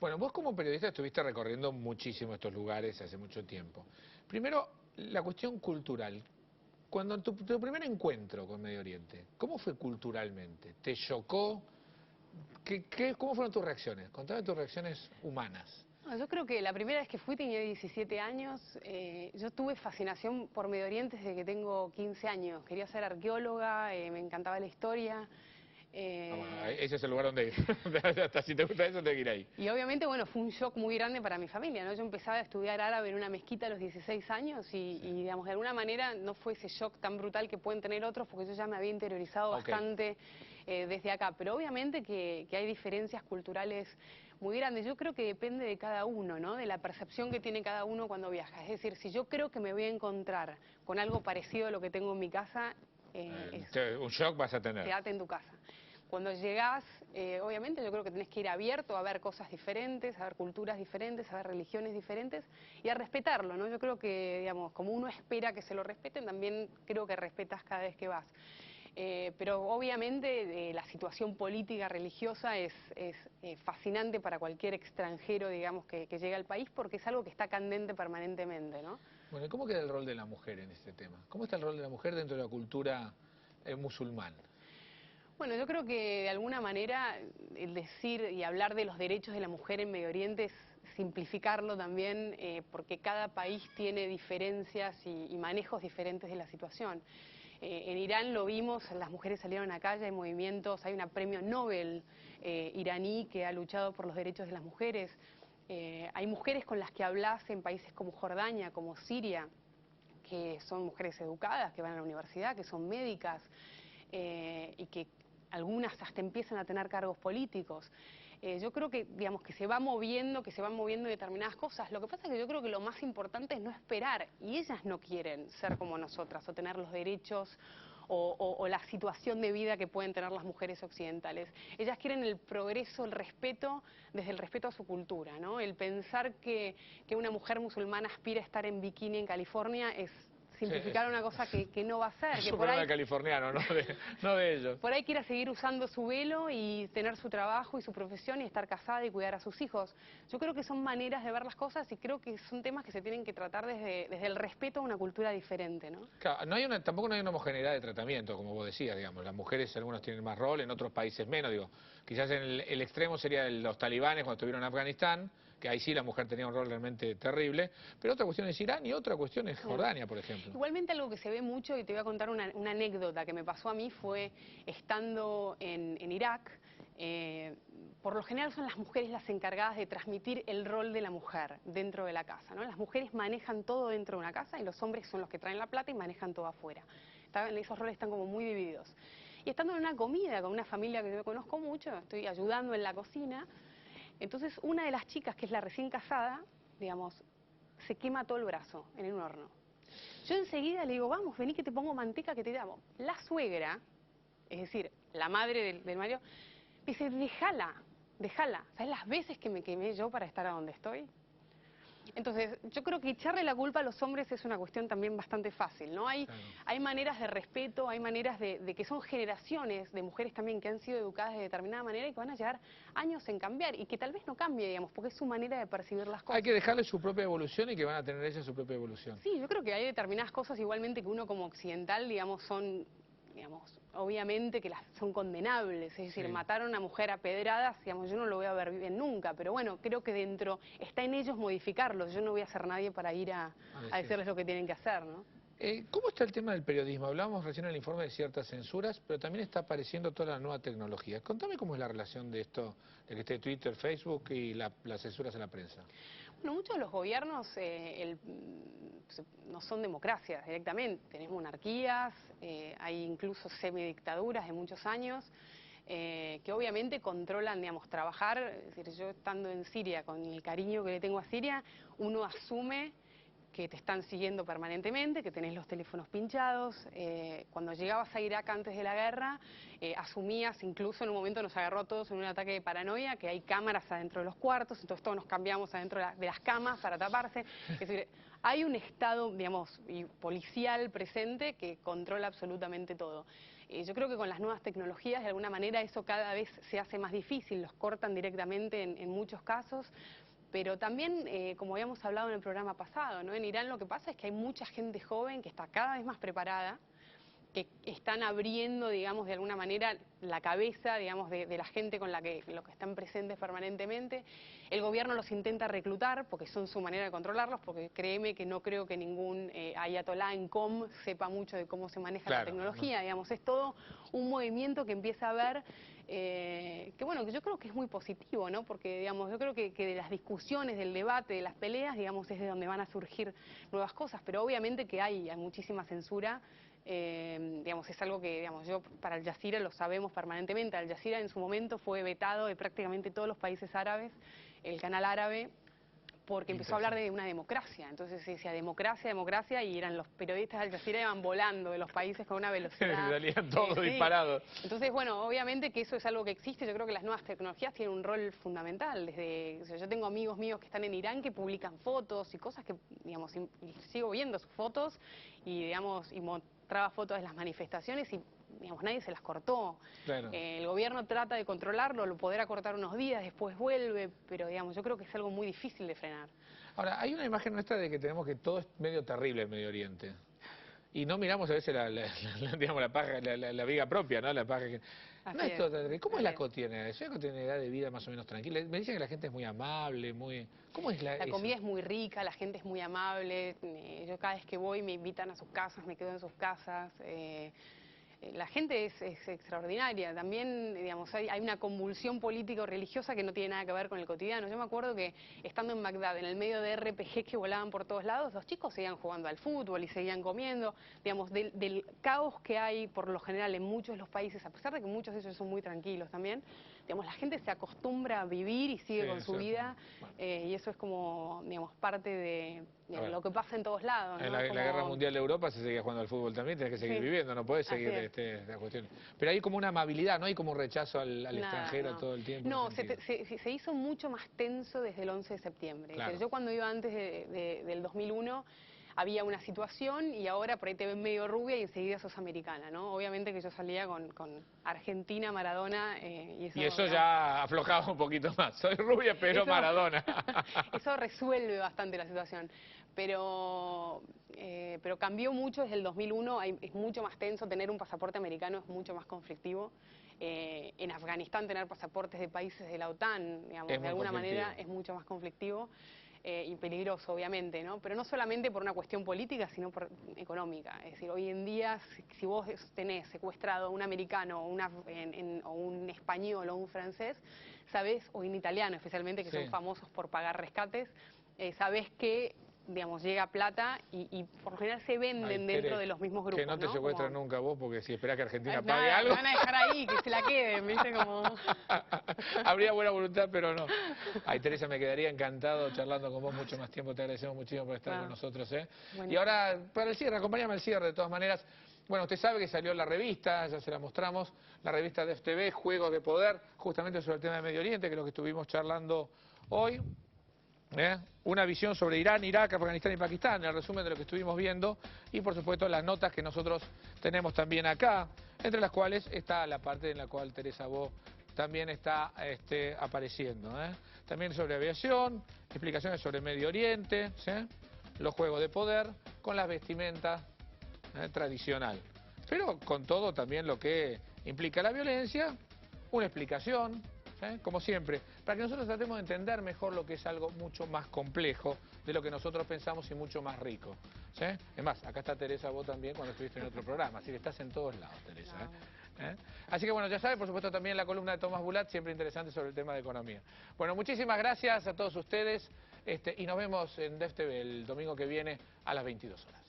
Bueno, vos como periodista estuviste recorriendo muchísimo estos lugares hace mucho tiempo. Primero, la cuestión cultural. Cuando tu primer encuentro con Medio Oriente, ¿cómo fue culturalmente? ¿Te chocó? ¿Cómo fueron tus reacciones? Contame tus reacciones humanas. No, yo creo que la primera vez que fui tenía 17 años. Yo tuve fascinación por Medio Oriente desde que tengo 15 años. Quería ser arqueóloga, me encantaba la historia. Bueno, eh, ese es el lugar donde ir. Hasta si te gusta eso, te que ir ahí. y obviamente, bueno, fue un shock muy grande para mi familia, ¿no? Yo empezaba a estudiar árabe en una mezquita a los 16 años Sí. digamos, de alguna manera no fue ese shock tan brutal que pueden tener otros porque yo ya me había interiorizado Ok. bastante desde acá. Pero obviamente que hay diferencias culturales muy grandes. Yo creo que depende de cada uno, ¿no? De la percepción que tiene cada uno cuando viaja. Es decir, si yo creo que me voy a encontrar con algo parecido a lo que tengo en mi casa, Un shock vas a tener. quédate en tu casa. Cuando llegás, obviamente yo creo que tenés que ir abierto a ver cosas diferentes, a ver culturas diferentes, a ver religiones diferentes y a respetarlo, ¿no? Yo creo que, digamos, como uno espera que se lo respeten, también creo que respetas cada vez que vas. Pero obviamente la situación política religiosa es fascinante para cualquier extranjero, digamos, que llega al país porque es algo que está candente permanentemente, ¿no? Bueno, ¿y cómo queda el rol de la mujer en este tema? ¿Cómo está el rol de la mujer dentro de la cultura musulmana? Bueno, yo creo que de alguna manera el decir y hablar de los derechos de la mujer en Medio Oriente es simplificarlo también, porque cada país tiene diferencias y manejos diferentes de la situación. En Irán lo vimos, las mujeres salieron a calle, hay movimientos, hay una premio Nobel iraní que ha luchado por los derechos de las mujeres. Hay mujeres con las que hablas en países como Jordania, como Siria, que son mujeres educadas, que van a la universidad, que son médicas y que algunas hasta empiezan a tener cargos políticos. Yo creo que, digamos, que se van moviendo determinadas cosas. Lo que pasa es que yo creo que lo más importante es no esperar, y ellas no quieren ser como nosotras o tener los derechos o la situación de vida que pueden tener las mujeres occidentales. Ellas quieren el progreso, el respeto, desde el respeto a su cultura, ¿no? El pensar que una mujer musulmana aspira a estar en bikini en California es Sí, simplificar una cosa que no va a ser, es que un por problema ahí californiano, no de ellos. por ahí quiera seguir usando su velo y tener su trabajo y su profesión y estar casada y cuidar a sus hijos. Yo creo que son maneras de ver las cosas y creo que son temas que se tienen que tratar desde el respeto a una cultura diferente, ¿no? Claro, tampoco no hay una homogeneidad de tratamiento, como vos decías, digamos. Las mujeres, algunos tienen más rol, en otros países menos, digo. Quizás en el extremo sería los talibanes cuando estuvieron en Afganistán, que ahí sí la mujer tenía un rol realmente terrible, pero otra cuestión es Irán y otra cuestión es Jordania, por ejemplo. Igualmente algo que se ve mucho, y te voy a contar una anécdota que me pasó a mí, fue estando en Irak. Por lo general son las mujeres las encargadas de transmitir el rol de la mujer dentro de la casa, ¿no? Las mujeres manejan todo dentro de una casa y los hombres son los que traen la plata y manejan todo afuera. Esos roles están como muy divididos. Y estando en una comida con una familia que yo conozco mucho, estoy ayudando en la cocina, entonces una de las chicas, que es la recién casada, digamos, se quema todo el brazo en un horno. Yo enseguida le digo, vamos, vení que te pongo manteca que te damos. La suegra, es decir, la madre del marido, me dice, déjala, déjala. ¿Sabes las veces que me quemé yo para estar a donde estoy? Entonces, yo creo que echarle la culpa a los hombres es una cuestión también bastante fácil, ¿no? Claro. Hay maneras de respeto, hay maneras de que son generaciones de mujeres también que han sido educadas de determinada manera y que van a llevar años en cambiar y que tal vez no cambie, digamos, porque es su manera de percibir las Hay cosas, que ¿no? dejarle su propia evolución y que van a tener ellas su propia evolución. Sí, yo creo que hay determinadas cosas igualmente que uno como occidental, digamos, son, digamos, obviamente que las son condenables, es decir, Sí. matar a una mujer a pedradas, digamos, yo no lo voy a ver bien nunca, pero bueno, creo que dentro está en ellos modificarlos, yo no voy a ser nadie para ir a Decir. decirles lo que tienen que hacer, ¿no? ¿Cómo está el tema del periodismo? Hablábamos recién en el informe de ciertas censuras, pero también está apareciendo toda la nueva tecnología. Contame cómo es la relación de esto, de que esté Twitter, Facebook y las censuras en la prensa. Bueno, muchos de los gobiernos no son democracias directamente, tenés monarquías, hay incluso semidictaduras de muchos años, que obviamente controlan, digamos, trabajar. Es decir, yo estando en Siria, con el cariño que le tengo a Siria, uno asume que te están siguiendo permanentemente, que tenés los teléfonos pinchados. Cuando llegabas a Irak antes de la guerra, asumías, incluso en un momento nos agarró a todos en un ataque de paranoia, que hay cámaras adentro de los cuartos, entonces todos nos cambiamos adentro de las camas para taparse. Es decir, hay un estado, digamos, policial presente que controla absolutamente todo. Yo creo que con las nuevas tecnologías, de alguna manera, eso cada vez se hace más difícil, los cortan directamente en muchos casos. Pero también, como habíamos hablado en el programa pasado, ¿no? En Irán lo que pasa es que hay mucha gente joven que está cada vez más preparada, que están abriendo, digamos, de alguna manera la cabeza, digamos, de la gente con la que están presentes permanentemente. El gobierno los intenta reclutar porque son su manera de controlarlos, porque créeme que no creo que ningún ayatolá en com sepa mucho de cómo se maneja la tecnología, digamos, es todo un movimiento que empieza a ver que bueno, que yo creo que es muy positivo, ¿no? Porque, digamos, yo creo que de las discusiones, del debate, de las peleas, digamos, es de donde van a surgir nuevas cosas, pero obviamente que hay muchísima censura. Digamos, es algo que, digamos, yo para Al Jazeera lo sabemos permanentemente. Al Jazeera en su momento fue vetado de prácticamente todos los países árabes, el canal árabe, porque empezó a hablar de una democracia. Entonces se decía democracia, democracia, y eran los periodistas de Al Jazeera iban volando de los países con una velocidad. Salían todos Sí. disparados. Entonces, bueno, obviamente que eso es algo que existe. Yo creo que las nuevas tecnologías tienen un rol fundamental. O sea, yo tengo amigos míos que están en Irán que publican fotos y cosas que, digamos, y sigo viendo sus fotos y, digamos, y mostraba fotos de las manifestaciones y, digamos, nadie se las cortó. Claro. El gobierno trata de controlarlo, lo podrá cortar unos días, después vuelve, pero, digamos, yo creo que es algo muy difícil de frenar. Ahora, hay una imagen nuestra de que tenemos que todo es medio terrible en Medio Oriente. Y no miramos a veces digamos, la viga propia, ¿no? La paja que... No es todo terrible. ¿Cómo es la cotidianidad? ¿Es una cotidianidad de vida más o menos tranquila? Me dicen que la gente es muy amable, muy... ¿Cómo es La comida es muy rica, la gente es muy amable. Yo cada vez que voy me invitan a sus casas, me quedo en sus casas. La gente es extraordinaria. También, digamos, hay una convulsión política o religiosa que no tiene nada que ver con el cotidiano. Yo me acuerdo que estando en Bagdad, en el medio de RPG que volaban por todos lados, los chicos seguían jugando al fútbol y seguían comiendo. Digamos, del caos que hay por lo general en muchos de los países, a pesar de que muchos de ellos son muy tranquilos también, digamos, la gente se acostumbra a vivir y sigue con su vida. Y eso es como, digamos, parte de lo que pasa en todos lados, ¿no? En la Guerra Mundial de Europa se seguía jugando al fútbol también, tenés que seguir viviendo, no podés seguir la cuestión. Pero hay como una amabilidad, no hay como un rechazo al extranjero todo el tiempo. No, se hizo mucho más tenso desde el 11 de septiembre. Claro. O sea, yo cuando iba antes del 2001 había una situación y ahora por ahí te ven medio rubia y enseguida sos americana, ¿no? Obviamente que yo salía con Argentina, Maradona y eso ya aflojaba un poquito más. Soy rubia pero Maradona. Eso resuelve bastante la situación. Pero cambió mucho desde el 2001, es mucho más tenso, tener un pasaporte americano es mucho más conflictivo. En Afganistán tener pasaportes de países de la OTAN, digamos, de alguna manera es mucho más conflictivo y peligroso, obviamente, ¿no? Pero no solamente por una cuestión política, sino por económica. Es decir, hoy en día, si vos tenés secuestrado a un americano o un español o un francés, sabés, o un italiano especialmente, que son famosos por pagar rescates, sabés que, digamos, llega plata y por lo general se venden dentro de los mismos grupos. Que no te secuestran nunca vos, porque si esperás que Argentina pague nada, algo... Me van a dejar ahí, que se la queden, ¿viste? Como... Habría buena voluntad, pero no. Ay, Teresa, me quedaría encantado charlando con vos mucho más tiempo. Te agradecemos muchísimo por estar con nosotros, ¿eh? Y ahora, para el cierre, acompáñame al cierre, de todas maneras. Bueno, usted sabe que salió la revista, ya se la mostramos, la revista de FTV, Juegos de Poder, justamente sobre el tema de Medio Oriente, que es lo que estuvimos charlando hoy. Una visión sobre Irán, Irak, Afganistán y Pakistán, el resumen de lo que estuvimos viendo y por supuesto las notas que nosotros tenemos también acá, entre las cuales está la parte en la cual Teresa Bo también está apareciendo. También sobre aviación, explicaciones sobre Medio Oriente, los juegos de poder con las vestimentas tradicional, pero con todo también lo que implica la violencia, una explicación. Como siempre, para que nosotros tratemos de entender mejor lo que es algo mucho más complejo de lo que nosotros pensamos y mucho más rico. Es más, acá está Teresa, vos también cuando estuviste en otro programa, así que estás en todos lados, Teresa. Así que bueno, ya saben, por supuesto también la columna de Tomás Bulat, siempre interesante sobre el tema de economía. Bueno, muchísimas gracias a todos ustedes y nos vemos en DefTV el domingo que viene a las 22 horas.